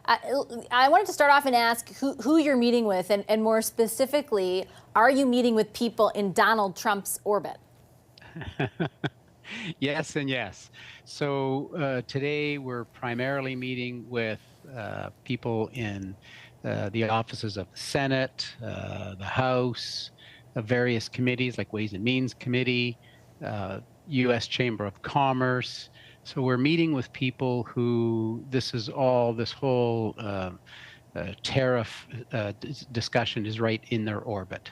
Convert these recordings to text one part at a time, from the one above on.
I wanted to start off and ask who you're meeting with, and more specifically, are you meeting with people in Donald Trump's orbit? Yes and yes. So today we're primarily meeting with people in the offices of the Senate, the House, various committees like Ways and Means Committee, U.S. Chamber of Commerce. So we're meeting with people who this whole tariff discussion is right in their orbit.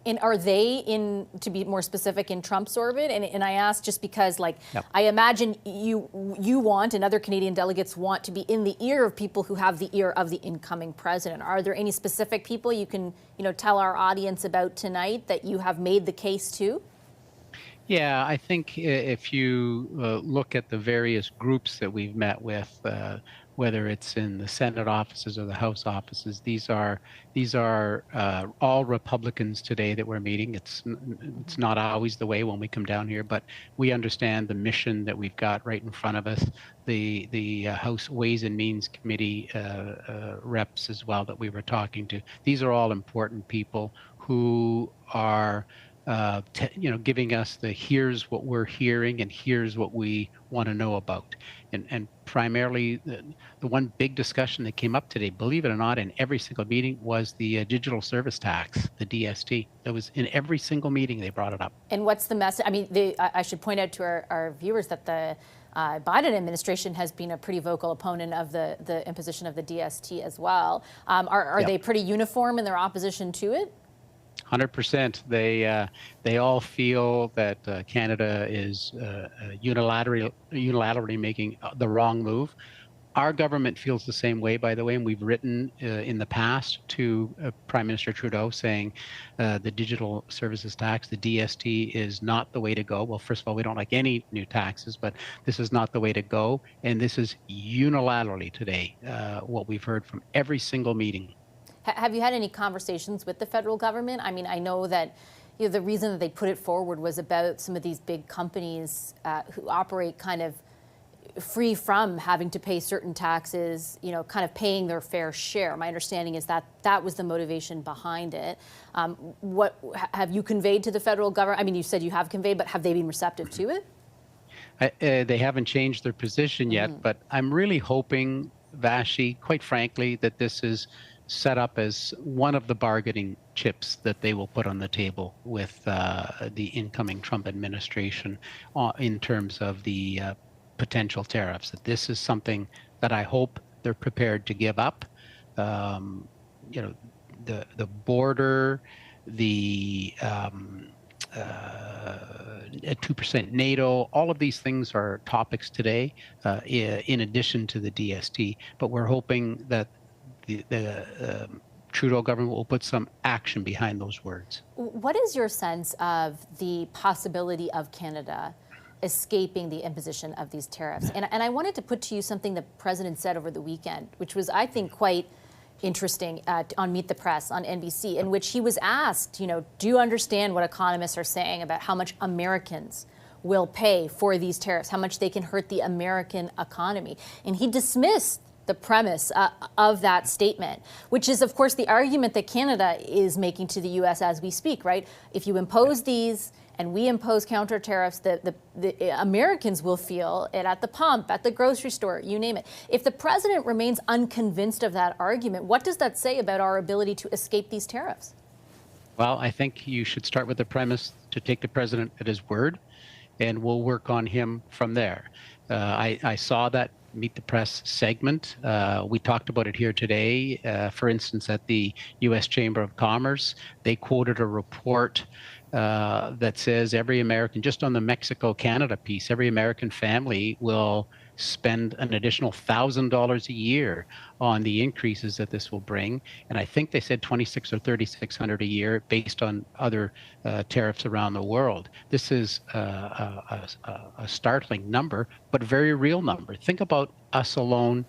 And are they in, to be more specific, in Trump's orbit? And I ask just because, like, Yep. I imagine you want, and other Canadian delegates want, to be in the ear of people who have the ear of the incoming president. Are there any specific people you can, tell our audience about tonight that you have made the case to? Yeah, I think if you look at the various groups that we've met with, whether it's in the Senate offices or the House offices, these are all Republicans today that we're meeting. It's not always the way when we come down here, but we understand the mission that we've got right in front of us. The House Ways and Means Committee reps as well that we were talking to. These are all important people who are giving us the here's what we're hearing and here's what we want to know about. And primarily, the one big discussion that came up today, believe it or not, in every single meeting was the digital service tax, the DST. That was in every single meeting they brought it up. And what's the message? I mean, I should point out to our viewers that the Biden administration has been a pretty vocal opponent of the imposition of the DST as well. Are Yep. they pretty uniform in their opposition to it? 100%. They all feel that Canada is unilaterally making the wrong move. Our government feels the same way, by the way, and we've written in the past to Prime Minister Trudeau saying the digital services tax, the DST, is not the way to go. Well, first of all, we don't like any new taxes, but this is not the way to go. And this is unilaterally today what we've heard from every single meeting. Have you had any conversations with the federal government? I mean, I know that the reason that they put it forward was about some of these big companies who operate kind of free from having to pay certain taxes, kind of paying their fair share. My understanding is that that was the motivation behind it. What have you conveyed to the federal government? I mean, you said you have conveyed, but have they been receptive to it? They haven't changed their position yet, but I'm really hoping, Vassy, quite frankly, that this is set up as one of the bargaining chips that they will put on the table with the incoming Trump administration in terms of the potential tariffs. That this is something that I hope they're prepared to give up. The border, the 2% NATO, all of these things are topics today in addition to the DST. But we're hoping that the Trudeau government will put some action behind those words. What is your sense of the possibility of Canada escaping the imposition of these tariffs? And I wanted to put to you something the president said over the weekend, which was, I think, quite interesting on Meet the Press on NBC, in which he was asked, do you understand what economists are saying about how much Americans will pay for these tariffs, how much they can hurt the American economy? And he dismissed the premise of that statement, which is, of course, the argument that Canada is making to the U.S. as we speak, right? If you impose these and we impose counter tariffs, the Americans will feel it at the pump, at the grocery store, you name it. If the president remains unconvinced of that argument, what does that say about our ability to escape these tariffs? Well, I think you should start with the premise to take the president at his word, and we'll work on him from there. I saw that Meet the Press segment. We talked about it here today. For instance, at the U.S. Chamber of Commerce, they quoted a report that says every American, just on the Mexico-Canada piece, every American family will spend an additional $1,000 a year on the increases that this will bring. And I think they said 26 or 3,600 a year based on other tariffs around the world. This is a startling number, but very real number. Think about us alone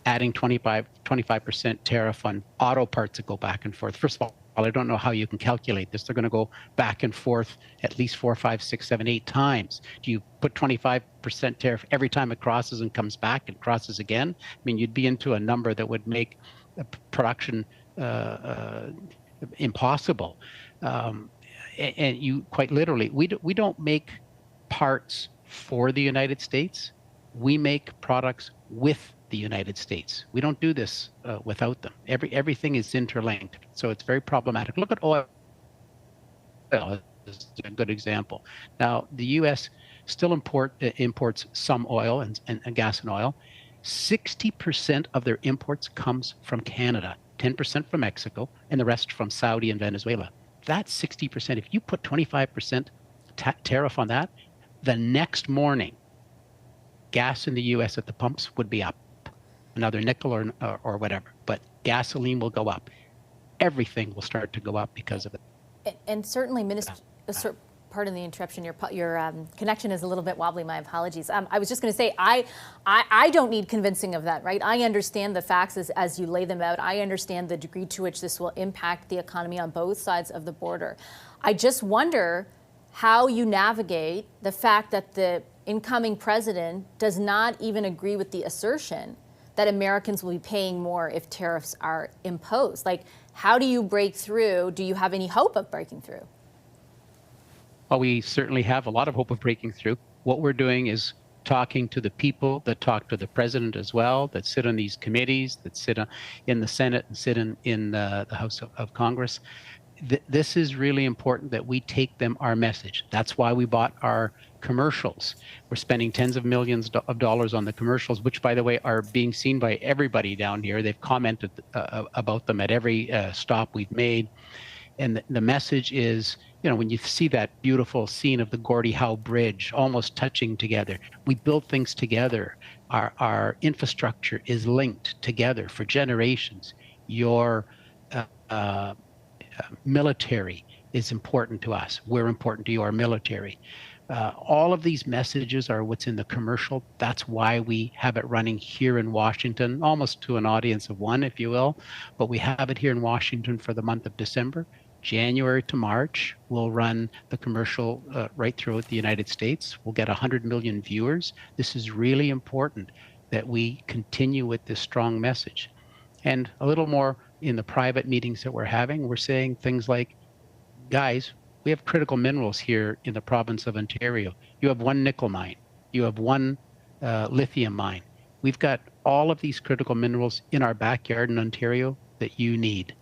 adding 25% tariff on auto parts that go back and forth. First of all, I don't know how you can calculate this. They're going to go back and forth at least 4, 5, 6, 7, 8 times. Do you put 25% tariff every time it crosses and comes back and crosses again? I mean, you'd be into a number that would make production impossible. And you quite literally, we don't make parts for the United States. We make products with the United States. We don't do this without them. Everything is interlinked, so it's very problematic. Look at oil. Is a good example. Now, the U.S. still imports some oil and gas and oil. 60% of their imports comes from Canada, 10% from Mexico, and the rest from Saudi and Venezuela. That's 60%. If you put 25% tariff on that, the next morning, gas in the U.S. at the pumps would be up another nickel or whatever, but gasoline will go up. Everything will start to go up because of it. And certainly, Minister, pardon the interruption, your connection is a little bit wobbly, my apologies. I was just going to say, I don't need convincing of that, right? I understand the facts as you lay them out. I understand the degree to which this will impact the economy on both sides of the border. I just wonder how you navigate the fact that the incoming president does not even agree with the assertion that Americans will be paying more if tariffs are imposed. Like, how do you break through? Do you have any hope of breaking through? Well, we certainly have a lot of hope of breaking through. What we're doing is talking to the people that talk to the president as well, that sit on these committees, that sit in the Senate and sit in the House of Congress. This is really important that we take them our message. That's why we bought our commercials. We're spending tens of millions of dollars on the commercials, which, by the way, are being seen by everybody down here. They've commented about them at every stop we've made. And the message is, you know, when you see that beautiful scene of the Gordie Howe Bridge almost touching together, we build things together. Our infrastructure is linked together for generations. Your military is important to us. We're important to your military. All of these messages are what's in the commercial. That's why we have it running here in Washington, almost to an audience of one, if you will. But we have it here in Washington for the month of December. January to March, we'll run the commercial right throughout the United States. We'll get 100 million viewers. This is really important that we continue with this strong message. And a little more in the private meetings that we're having, we're saying things like, guys, we have critical minerals here in the province of Ontario. You have one nickel mine. You have one lithium mine. We've got all of these critical minerals in our backyard in Ontario that you need.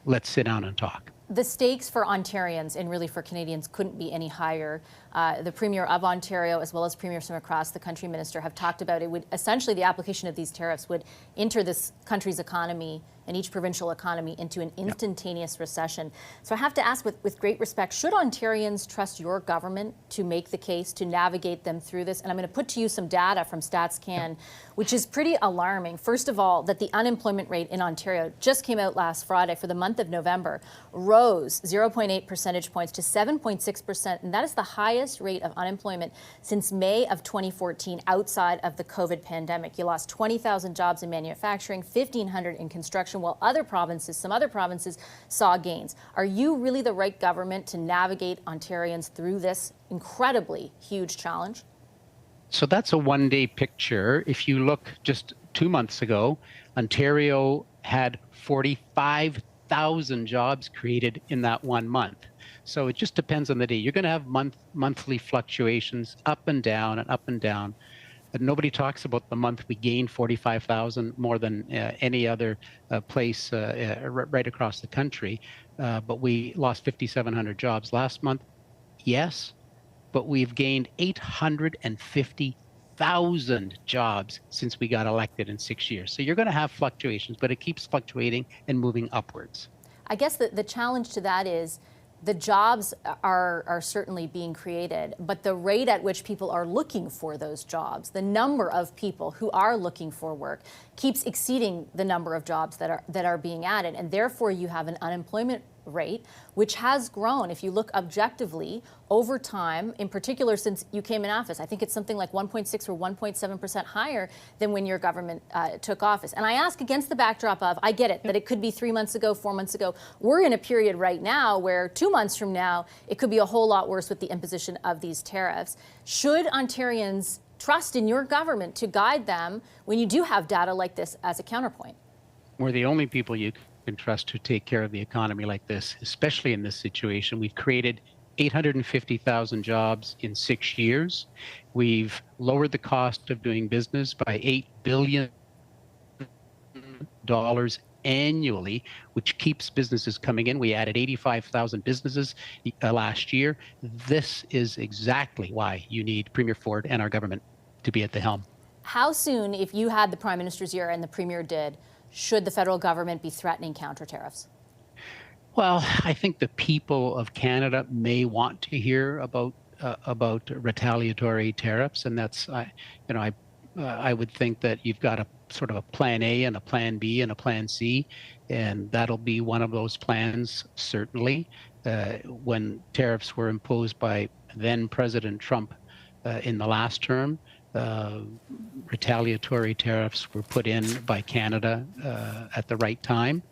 Let's sit down and talk. The stakes for Ontarians and really for Canadians couldn't be any higher. The Premier of Ontario, as well as premiers from across the country, Minister, have talked about it. Would essentially, the application of these tariffs would enter this country's economy and each provincial economy into an instantaneous recession. So I have to ask, with great respect, should Ontarians trust your government to make the case, to navigate them through this? And I'm going to put to you some data from StatsCan, which is pretty alarming. First of all, that the unemployment rate in Ontario just came out last Friday for the month of November, rose 0.8 percentage points to 7.6%, and that is the highest rate of unemployment since May of 2014 outside of the COVID pandemic. You lost 20,000 jobs in manufacturing, 1,500 in construction, while some other provinces saw gains. Are you really the right government to navigate Ontarians through this incredibly huge challenge? So that's a one-day picture. If you look just 2 months ago, Ontario had 45,000 jobs created in that 1 month. So it just depends on the day. You're going to have monthly fluctuations up and down and up and down. But nobody talks about the month we gained 45,000 more than any other place right across the country. But we lost 5,700 jobs last month. Yes, but we've gained 850,000 jobs since we got elected in 6 years. So you're going to have fluctuations, but it keeps fluctuating and moving upwards. I guess the challenge to that is the jobs are certainly being created, but the rate at which people are looking for those jobs, the number of people who are looking for work, keeps exceeding the number of jobs that are being added, and therefore you have an unemployment rate, which has grown, if you look objectively, over time, in particular since you came in office. I think it's something like 1.6 or 1.7% higher than when your government took office. And I ask against the backdrop of, I get it, that it could be 3 months ago, 4 months ago. We're in a period right now where 2 months from now, it could be a whole lot worse with the imposition of these tariffs. Should Ontarians trust in your government to guide them when you do have data like this as a counterpoint? We're the only people you can trust to take care of the economy like this, especially in this situation. We've created 850,000 jobs in 6 years. We've lowered the cost of doing business by $8 billion annually, which keeps businesses coming in. We added 85,000 businesses last year. This is exactly why you need Premier Ford and our government to be at the helm. How soon, if you had the Prime Minister's ear and the Premier did, should the federal government be threatening counter tariffs? Well, I think the people of Canada may want to hear about retaliatory tariffs, and that's I would think that you've got a sort of a plan A and a plan B and a plan C, and that'll be one of those plans certainly. When tariffs were imposed by then President Trump in the last term, retaliatory tariffs were put in by Canada at the right time,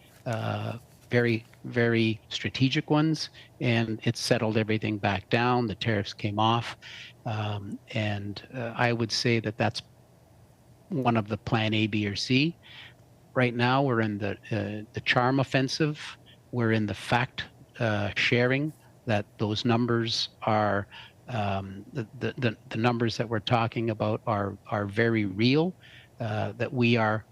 very, very strategic ones, and it settled everything back down. The tariffs came off, and I would say that that's one of the plan A, B, or C. Right now, we're in the charm offensive. We're in the fact sharing that those numbers are the numbers that we're talking about are very real, that we are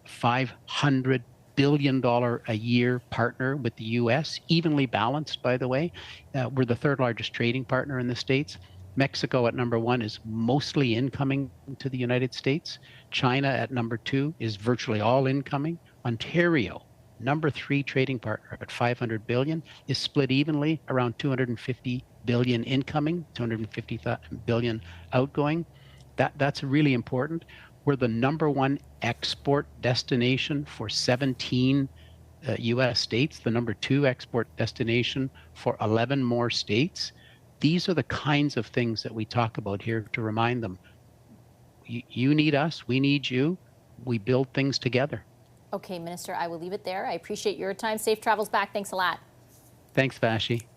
$500 billion a year partner with the U.S., evenly balanced, by the way. We're the third largest trading partner in the States. Mexico at number 1 is mostly incoming to the United States. China at number 2 is virtually all incoming. Ontario, number 3 trading partner at $500 billion, is split evenly around $250 billion incoming, $250 billion outgoing. That's really important. We're the number 1 export destination for 17 U.S. states, the number 2 export destination for 11 more states. These are the kinds of things that we talk about here to remind them. You need us, we need you. We build things together. Okay, Minister, I will leave it there. I appreciate your time. Safe travels back. Thanks a lot. Thanks, Vassy.